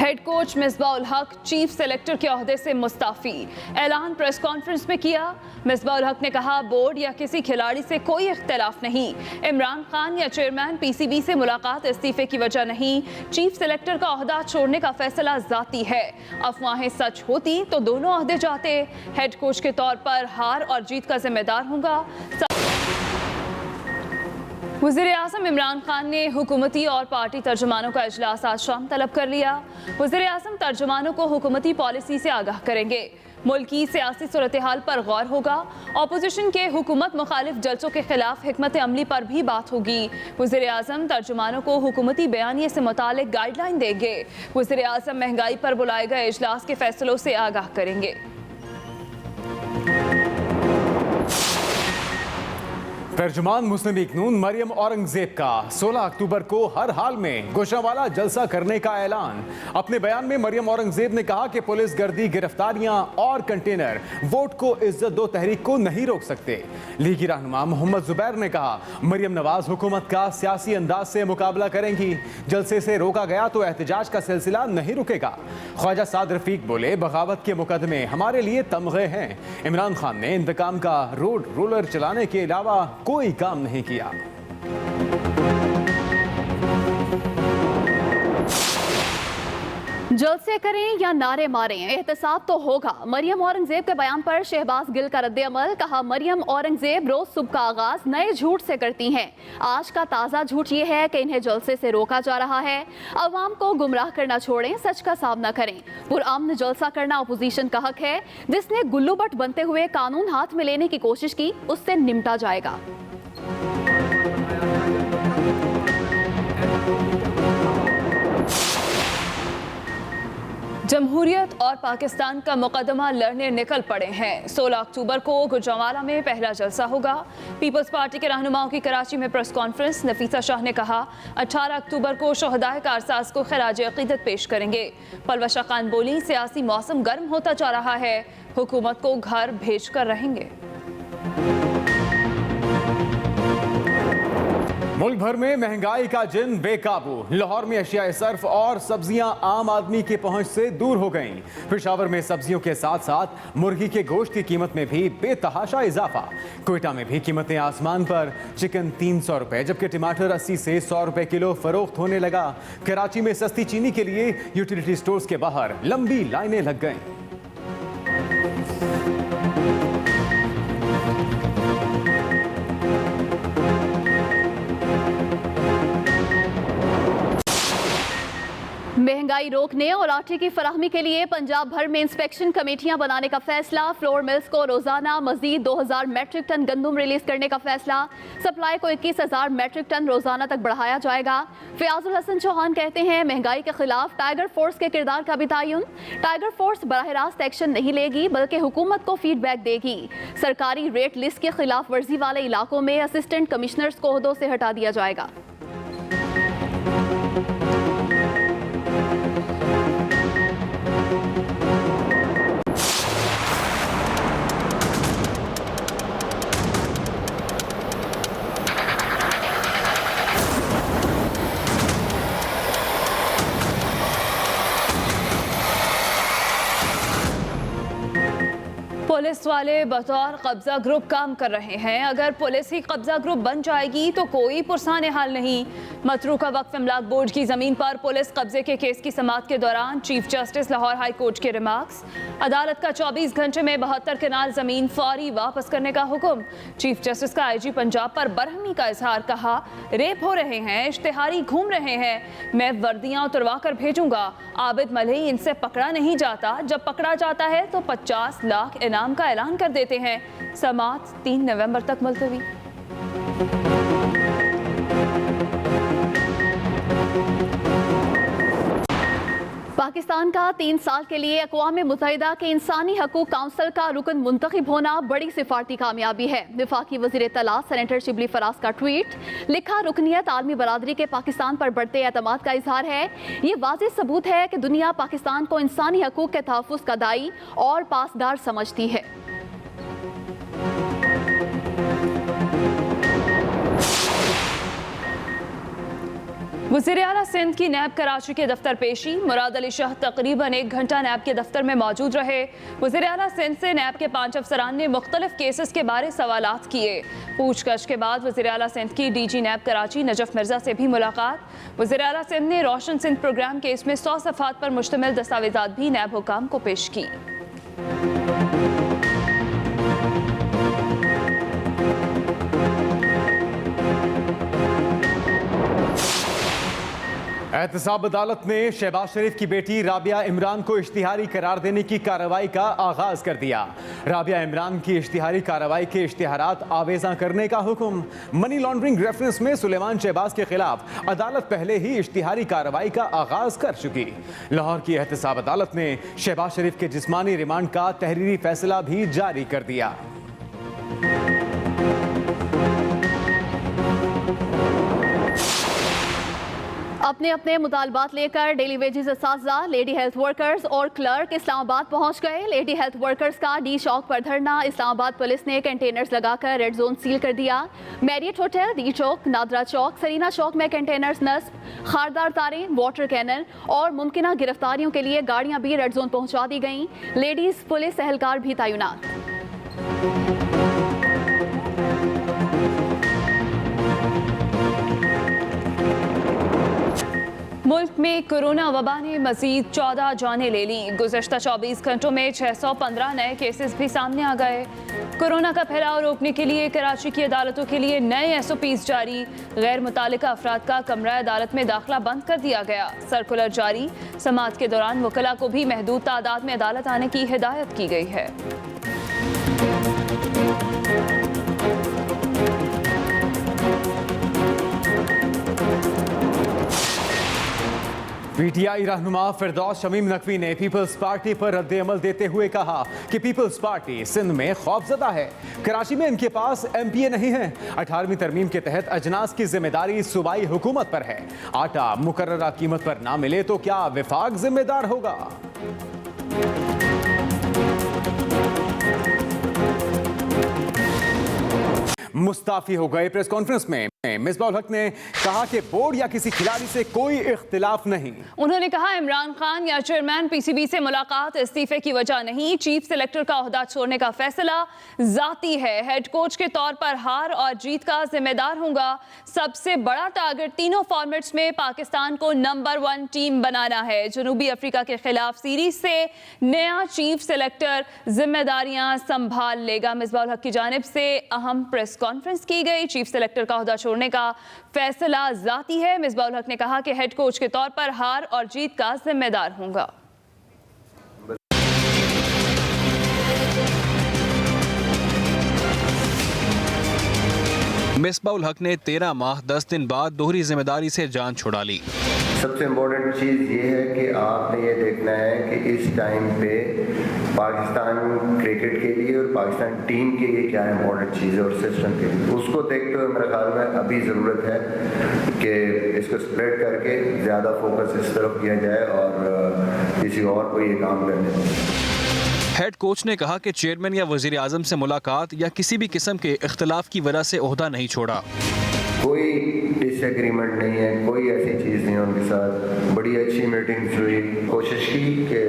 Head coach Misbahul हक chief selector के ओहदे से मुस्ताफी, ऐलान प्रेस कॉन्फ्रेंस में किया। मिसबाउल हक ने कहा, बोर्ड या किसी खिलाड़ी से कोई इख्तिलाफ नहीं। इमरान खान या चेयरमैन पीसीबी से मुलाकात इस्तीफे की वजह नहीं। चीफ सेलेक्टर का ओहदा छोड़ने का फैसला जाती है। अफवाहें सच होती तो दोनों ओहदे जाते। हेड कोच के तौर पर हार और जीत का जिम्मेदार हूँगा। वज़ीर-ए-आज़म इमरान खान ने हुकूमती और पार्टी तर्जुमानों का इजलास आज शाम तलब कर लिया। वज़ीर-ए-आज़म तर्जुमानों को हुकूमती पॉलिसी से आगाह करेंगे। मुल्क की सियासी सूरत हाल पर गौर होगा। अपोजिशन के हुकूमत मुखालिफ जलसों के खिलाफ हिकमत अमली पर भी बात होगी। वज़ीर-ए-आज़म तर्जुमानों को हुकूमती बयानिए से मुतालिक गाइडलाइन देंगे। वज़ीर-ए-आज़म महंगाई पर बुलाए गए इजलास के फैसलों से आगाह करेंगे। तर्जुमान मुस्लिम लीग नून मरियम औरंगजेब का 16 अक्टूबर को हर हाल में गुजरांवाला जलसा करने का ऐलान। अपने बयान में मरियम औरंगजेब ने कहा कि पुलिस गर्दी, गिरफ्तारियां और कंटेनर वोट को इज्जत दो तहरीक को नहीं रोक सकते। लीगी रहनुमा मोहम्मद जुबैर ने कहा, मरियम नवाज हुकूमत का सियासी अंदाज से मुकाबला करेंगी। जलसे से रोका गया तो एहतजाज का सिलसिला नहीं रुकेगा। ख्वाजा साद रफीक बोले, बगावत के मुकदमे हमारे लिए तमगे हैं। इमरान खान ने इंतकाम का रोड रोलर चलाने के अलावा कोई काम नहीं किया। जलसे करें या नारे मारें, एहतसाब तो होगा। मरियम औरंगजेब के बयान पर शहबाज गिल का रद्द-ए-अमल। कहा, मरियम औरंगजेब रोज सुबह का आगाज नए झूठ से करती हैं। आज का ताज़ा झूठ ये है कि इन्हें जलसे से रोका जा रहा है। अवाम को गुमराह करना छोड़ें, सच का सामना करें। पुरअमन जलसा करना अपोजिशन का हक है। जिसने गुल्लू बट बनते हुए कानून हाथ में लेने की कोशिश की, उससे निमटा जाएगा। जमहूरियत और पाकिस्तान का मुकदमा लड़ने निकल पड़े हैं। 16 अक्टूबर को गुजरांवाला में पहला जलसा होगा। पीपल्स पार्टी के रहनुमाओं की कराची में प्रेस कॉन्फ्रेंस। नफीसा शाह ने कहा, 18 अक्टूबर को शहदाए कारसाज को खराज अकीदत पेश करेंगे। पलवशा खान बोली, सियासी मौसम गर्म होता जा रहा है, हुकूमत को घर भेज कर रहेंगे। मुल्क भर में महंगाई का जिन बेकाबू। लाहौर में अशिया सर्फ और सब्जियां आम आदमी के पहुंच से दूर हो गईं। पेशावर में सब्जियों के साथ साथ मुर्गी के गोश्त की कीमत में भी बेतहाशा इजाफा। क्वेटा में भी कीमतें आसमान पर। चिकन 300 रुपए जबकि टमाटर 80 से 100 रुपए किलो फरोख्त होने लगा। कराची में सस्ती चीनी के लिए यूटिलिटी स्टोर्स के बाहर लंबी लाइनें लग गईं। महंगाई रोकने और आटे की फराहमी के लिए पंजाब भर में इंस्पेक्शन कमेटियां बनाने का फैसला। फ्लोर मिल्स को रोजाना मजीद 2000 मैट्रिक टन गंदम रिलीज करने का फैसला। सप्लाई को 21,000 मैट्रिक टन रोजाना तक बढ़ाया जाएगा। फयाजुल हसन चौहान कहते हैं, महंगाई के खिलाफ टाइगर फोर्स के किरदार का भी तयन। टाइगर फोर्स बराह रास्त एक्शन नहीं लेगी बल्कि हुकूमत को फीडबैक देगी। सरकारी रेट लिस्ट के खिलाफ वर्जी वाले इलाकों में असिस्टेंट कमिश्नर्स को ओहदों से हटा दिया जाएगा। पुलिस वाले बतौर कब्जा ग्रुप काम कर रहे हैं। अगर पुलिस ही कब्जा ग्रुप बन जाएगी तो कोई पुरसाने हाल नहीं। मतरूका वक्फ इमलाक बोर्ड की जमीन पर पुलिस कब्जे के केस की समाअत के दौरान chief justice Lahore high court के रिमार्क्स। अदालत का 24 घंटे में 72 कनाल जमीन फौरी वापस करने का हुक्म। चीफ जस्टिस का IG पंजाब पर बरहमी का इजहार। कहा, रेप हो रहे हैं, इश्तिहारी घूम रहे हैं, मैं वर्दियां उतरवा कर भेजूंगा। आबिद मलही इनसे पकड़ा नहीं जाता, जब पकड़ा जाता है तो 50 लाख इनाम का ऐलान कर देते हैं। समाअत 3 नवंबर तक मुलतवी। पाकिस्तान का 3 साल के लिए अक़वाम मुत्तहिदा के इंसानी हकूक़ काउंसिल का रुकन मुंतखब होना बड़ी सिफारती कामयाबी है। वफाकी वज़ीर इत्तला सेनेटर शिबली फराज का ट्वीट। लिखा, रुकनियत आलमी बरादरी के पाकिस्तान पर बढ़ते एतमाद का इजहार है। ये वाज़ेह सबूत है कि दुनिया पाकिस्तान को इंसानी हकूक़ के तहफ़्फ़ुज़ का दाई और पासदार समझती है। वज़ीर-ए-आला सिंध की नैब कराची के दफ्तर पेशी। मुराद अली शाह तकरीबन 1 घंटा नैब के दफ्तर में मौजूद रहे। वज़ीर-ए-आला सिंध से नैब के 5 अफसरान ने मुख्तलिफ केसेस के बारे सवालात किए। पूछताछ के बाद वज़ीर-ए-आला सिंध की डीजी नैब कराची नजफ मिर्जा से भी मुलाकात। वज़ीर-ए-आला सिंध ने रोशन सिंध प्रोग्राम केस में 100 सफ़ात पर मुश्तमिल दस्तावेज़ात भी नैब हुकाम को पेश की। एहतसाब अदालत ने शहबाज शरीफ की बेटी राबिया इमरान को इश्तिहारी करार देने की कार्रवाई का आगाज कर दिया। राबिया इमरान की इश्तिहारी कार्रवाई के इश्तिहारात आवेजा करने का हुक्म। मनी लॉन्ड्रिंग रेफरेंस में सुलेमान शहबाज के खिलाफ अदालत पहले ही इश्तिहारी कार्रवाई का आगाज कर चुकी। लाहौर की एहतसाब अदालत ने शहबाज शरीफ के जिस्मानी रिमांड का तहरीरी फैसला भी जारी कर दिया। अपने अपने मुतालबात लेकर डेली वेजेस असातिज़ा, लेडी हेल्थ वर्कर्स और क्लर्क इस्लामाबाद पहुंच गए। लेडी हेल्थ वर्कर्स का डी चौक पर धरना। इस्लामाबाद पुलिस ने कंटेनर्स लगाकर रेड जोन सील कर दिया। Marriott hotel, D Chowk, NADRA Chowk, Serena Chowk में कंटेनर्स नस्ब, खारदार तारें, वाटर कैनन और मुमकिन गिरफ्तारियों के लिए गाड़ियां भी रेड जोन पहुंचा दी गईं। लेडीज पुलिस एहलकार भी तैनात। मुल्क में कोरोना वबा ने मजीद 14 जानें ले ली। गुज़श्ता 24 घंटों में 615 नए केसेस भी सामने आ गए। कोरोना का फैलाव रोकने के लिए कराची की अदालतों के लिए नए SOPs जारी। गैर मुतालिका अफराद का कमरा अदालत में दाखिला बंद कर दिया गया। सर्कुलर जारी। समाअत के दौरान वकला को भी महदूद तादाद में अदालत आने की हिदायत की गई है। PTI रहनुमा फिरदौस शमीम नकवी ने पीपल्स पार्टी पर रद्द अमल देते हुए कहा कि पीपल्स पार्टी सिंध में खौफजदा है। कराची में इनके पास MPA नहीं है। 18वीं तरमीम के तहत अजनास की जिम्मेदारी सूबाई हुकूमत पर है। आटा मुकर्ररा कीमत पर ना मिले तो क्या विफाक जिम्मेदार होगा? मुस्ताफी हो गए। प्रेस कॉन्फ्रेंस में मिसबाउल हक ने कहा कि बोर्ड या किसी खिलाड़ी से कोई इख्तिलाफ नहीं। उन्होंने कहा इमरान खान या चेयरमैन PCB से मुलाकात इस्तीफे की वजह नहीं। चीफ सेलेक्टर का ओहदा छोड़ने का फैसला जाती है। हेड कोच के तौर पर हार और जीत का जिम्मेदार होगा। सबसे बड़ा टारगेट तीनों फॉर्मेट्स में पाकिस्तान को नंबर 1 टीम बनाना है। जनूबी अफ्रीका के खिलाफ सीरीज से नया चीफ सेलेक्टर जिम्मेदारियां संभाल लेगा। मिसबाउल हक की जानिब से अहम प्रेस कॉन्फ्रेंस की गई। चीफ सेलेक्टर का ओहदा छोड़ने का फैसला जाती है। मिसबाउल हक ने कहा कि हेड कोच के तौर पर हार और जीत का जिम्मेदार होगा। मिसबाउल हक ने 13 माह 10 दिन बाद दोहरी जिम्मेदारी से जान छुड़ा ली। सबसे इम्पोर्टेंट चीज़ ये है कि आपने ये देखना है कि इस टाइम पे पाकिस्तान क्रिकेट के लिए और पाकिस्तान टीम के लिए क्या इम्पोर्टेंट चीज़ है और सिस्टम के लिए, उसको देखते हुए मेरे ख्याल में अभी ज़रूरत है कि इसको स्प्रेड करके ज़्यादा फोकस इस तरफ किया जाए और किसी और को ये काम करने दें। हेड कोच ने कहा कि चेयरमैन या वजीर आजम से मुलाकात या किसी भी किस्म के इख्तिलाफ की वजह से ओहदा नहीं छोड़ा। कोई डिसएग्रीमेंट नहीं है, कोई ऐसी चीज़ नहीं है उनके साथ। बड़ी अच्छी मीटिंग्स हुई। कोशिश की कि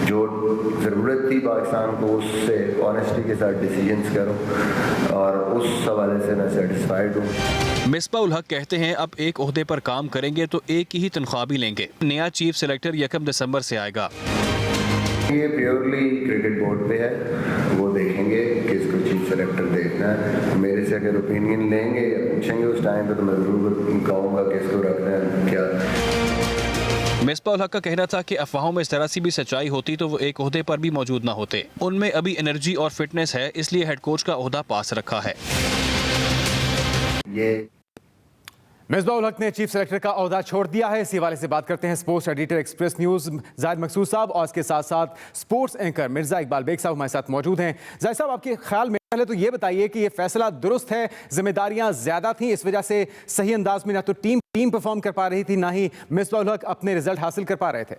जो ज़रूरत थी पाकिस्तान को उससे ऑनेस्टी के साथ डिसीजंस करूं और उस हवाले से मैं सेटिस्फाइड हूँ। मिसबाउल हक कहते हैं अब एक ओहदे पर काम करेंगे तो एक ही तनख्वाह भी लेंगे। नया चीफ सेलेक्टर 1 दिसंबर से आएगा। ये प्योरली क्रिकेट बोर्ड पे है, वो देखेंगे किसको चीफ सेलेक्टर देखना है। मेरे से अगर ओपिनियन लेंगे या पूछेंगे उस टाइम पे तो मैं ज़रूर कहूँगा किसको रखना है क्या। मिसबाउल हक का कहना था कि अफवाहों में जरा सी भी सच्चाई होती तो वो एक ओहदे पर भी मौजूद ना होते। उनमें अभी एनर्जी और फिटनेस है, इसलिए हेड कोच का ओहदा पास रखा है। ये मिसबाउल हक ने चीफ सेलेक्टर का ओहदा छोड़ दिया है। इसी हवाले से बात करते हैं sports editor Express News Zahid Maqsood साहब और इसके साथ साथ स्पोर्ट्स एंकर मिर्जा इकबाल बेग साहब हमारे साथ मौजूद हैं। जाहिद साहब, आपके ख्याल में पहले तो ये बताइए कि ये फैसला दुरुस्त है, जिम्मेदारियां ज्यादा थी, इस वजह से सही अंदाज में ना तो टीम परफॉर्म कर पा रही थी, ना ही मिसबाउल हक अपने रिजल्ट हासिल कर पा रहे थे।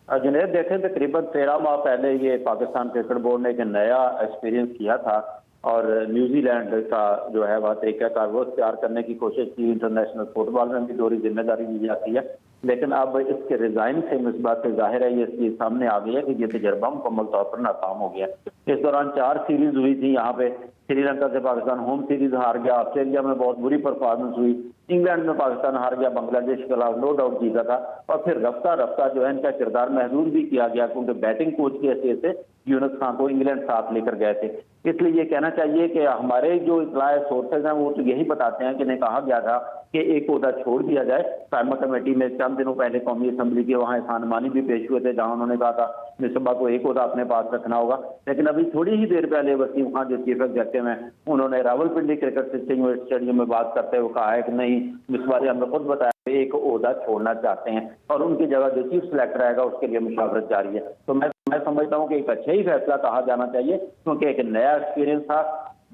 जुनैद, देखें तकरीबन 13 माह पहले ये पाकिस्तान क्रिकेट बोर्ड ने एक नया एक्सपीरियंस किया था और न्यूजीलैंड का जो है वह तरीकाकार वो इख्तियार करने की कोशिश की। इंटरनेशनल फुटबॉल में भी दोहरी जिम्मेदारी ली जाती है, लेकिन अब इसके रिजाइन से इस बात से जाहिर है, ये चीज सामने आ गई है कि ये तजर्बा मुकम्मल तौर पर नाकाम हो गया। इस दौरान 4 सीरीज हुई थी यहाँ पे। श्रीलंका से पाकिस्तान होम सीरीज हार गया, ऑस्ट्रेलिया में बहुत बुरी परफॉर्मेंस हुई, इंग्लैंड में पाकिस्तान हार गया, बांग्लादेश के खिलाफ नो डाउट जीता था, और फिर रफ्ता रफ्ता जो है इनका किरदार महदूद भी किया गया, क्योंकि बैटिंग कोच की हैसियत से यूनुस खान को इंग्लैंड साथ लेकर गए थे। इसलिए ये कहना चाहिए कि हमारे जो इतला सोर्सेज हैं वो तो यही बताते हैं कि इन्हें कहा गया था कि एक ओहदा छोड़ दिया जाए। कायमा कमेटी में चंद दिनों पहले कौमी असम्बली के वहाँ एहसान मानी भी पेश हुए थे, जहाँ उन्होंने कहा था मिसबा को एक ओहदा अपने पास रखना होगा। लेकिन अभी थोड़ी ही देर पहले वसीम खान जो चीफ एग्जीक्यूटिव हैं, उन्होंने रावलपिंडी क्रिकेट स्टेडियम में बात करते हुए कहा है कि नहीं, मिसबा ने हमें खुद बताया एक ओहदा छोड़ना चाहते हैं और उनकी जगह जो चीफ सेलेक्टर आएगा उसके लिए मुशावरत जारी है। तो मैं समझता हूँ कि एक अच्छा ही फैसला कहा जाना चाहिए, क्योंकि एक नया एक्सपीरियंस था,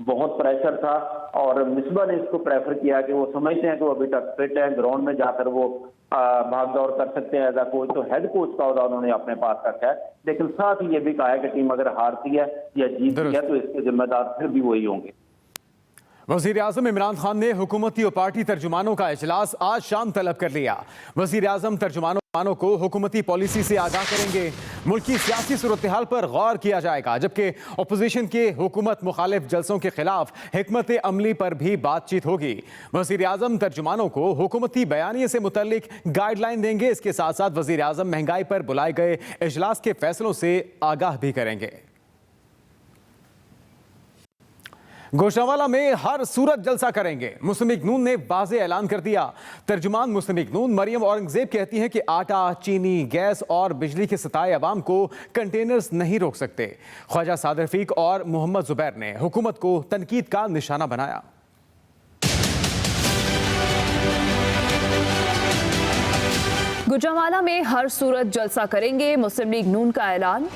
बहुत प्रेशर था, और मिसबा ने इसको प्रेफर किया कि वो समझते हैं कि वो अभी तक फिट है, ग्राउंड में जाकर वो भाग दौड़ कर सकते हैं एज अ कोच। तो हेड कोच का ओहदा उन्होंने अपने पास रखा है, लेकिन साथ ही ये भी कहा है कि टीम अगर हारती है या जीतती है तो इसके जिम्मेदार फिर भी वही होंगे। वज़ीर आज़म इमरान खान ने हुकूमती और पार्टी तर्जुमानों का इजलास आज शाम तलब कर लिया। वज़ीर आज़म तर्जुमानों को हुकूमती पॉलिसी से आगाह करेंगे। मुल्की सियासी सूरत हाल पर गौर किया जाएगा, जबकि अपोजिशन के हुकूमत मुखालिफ जलसों के खिलाफ हिकमत अमली पर भी बातचीत होगी। वज़ीर आज़म तर्जुमानों को हुकूमती बयानिए से मुतल्लिक गाइडलाइन देंगे। इसके साथ साथ वज़ीर आज़म महंगाई पर बुलाए गए इजलास के फैसलों से आगाह भी करेंगे। गोशवाला में हर सूरत जलसा करेंगे, मुस्लिम लीग नून ने वाज़ेह ऐलान कर दिया। तर्जुमान मुस्लिम लीग नून मरियम औरंगजेब कहती हैं कि आटा, चीनी, गैस और बिजली के सताए अवाम को कंटेनर्स नहीं रोक सकते। ख्वाजा साद रफीक और मोहम्मद जुबैर ने हुकूमत को तनकीद का निशाना बनाया। गुजरांवाला में हर सूरत जलसा करेंगे, मुस्लिम लीग नून का ऐलान।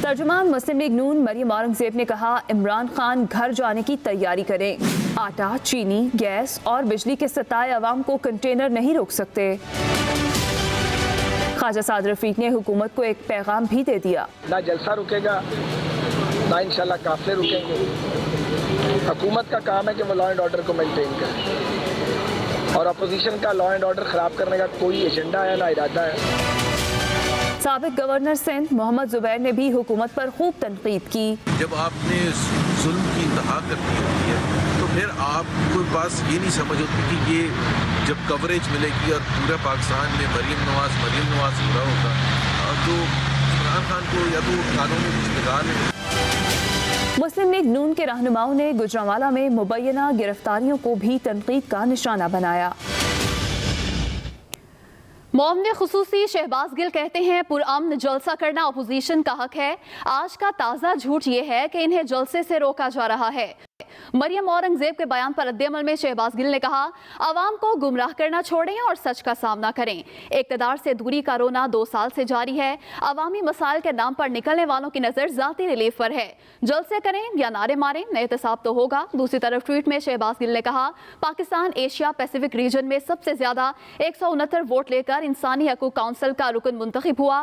तर्जुमान मुस्लिम लीग नून मरियम औरंगजेब ने कहा, इमरान खान घर जाने की तैयारी करें। आटा, चीनी, गैस और बिजली के सताए अवाम को कंटेनर नहीं रोक सकते। ख्वाजा साद रफीक ने हुकूमत को एक पैगाम भी दे दिया। ना जलसा रुकेगा, ना इंशाल्लाह काफिले रुकेंगे। हुकूमत का काम है कि वो लॉ एंड ऑर्डर को मेंटेन करे, और अपोजिशन का लॉ एंड ऑर्डर खराब करने का कोई एजेंडा है ना इरादा है। साबिक गवर्नर सिंध मोहम्मद जुबैर ने भी हुकूमत पर खूब तनकीद की। जब आपने जुल्म की इंतहा कर दी होती है तो फिर आपको पास ये नहीं समझ होती कि ये जब कवरेज मिलेगी और पूरा पाकिस्तान में मरियम नवाज हो रहा होगा, तो इमरान खान को या तो कानून में कुछ निकाल है। मुस्लिम लीग नून के रहनुमाओं ने गुजरांवाला में मुबैना गिरफ्तारियों को भी तनकीद का निशाना बनाया। मोमने खुसूसी शहबाज गिल कहते हैं, पुरअमन जलसा करना अपोजिशन का हक है। आज का ताज़ा झूठ ये है कि इन्हें जलसे से रोका जा रहा है। मरियम औरंगजेब के बयान पर रद्द-ए-अमल में शहबाज गिल ने कहा, अवाम को गुमराह करना छोड़ें और सच का सामना करें। इक़्तिदार से दूरी का रोना 2 साल से जारी है। अवामी मसाइल के नाम पर निकलने वालों की नज़र ज़ाती रिलीफ पर है। जलसे करें या नारे मारें, एहतसाब तो होगा। दूसरी तरफ ट्वीट में शहबाज गिल ने कहा, पाकिस्तान एशिया पैसिफिक रीजन में सबसे ज्यादा 169 वोट लेकर इंसानी हकूक़ काउंसिल का रुकन मुंतखब हुआ।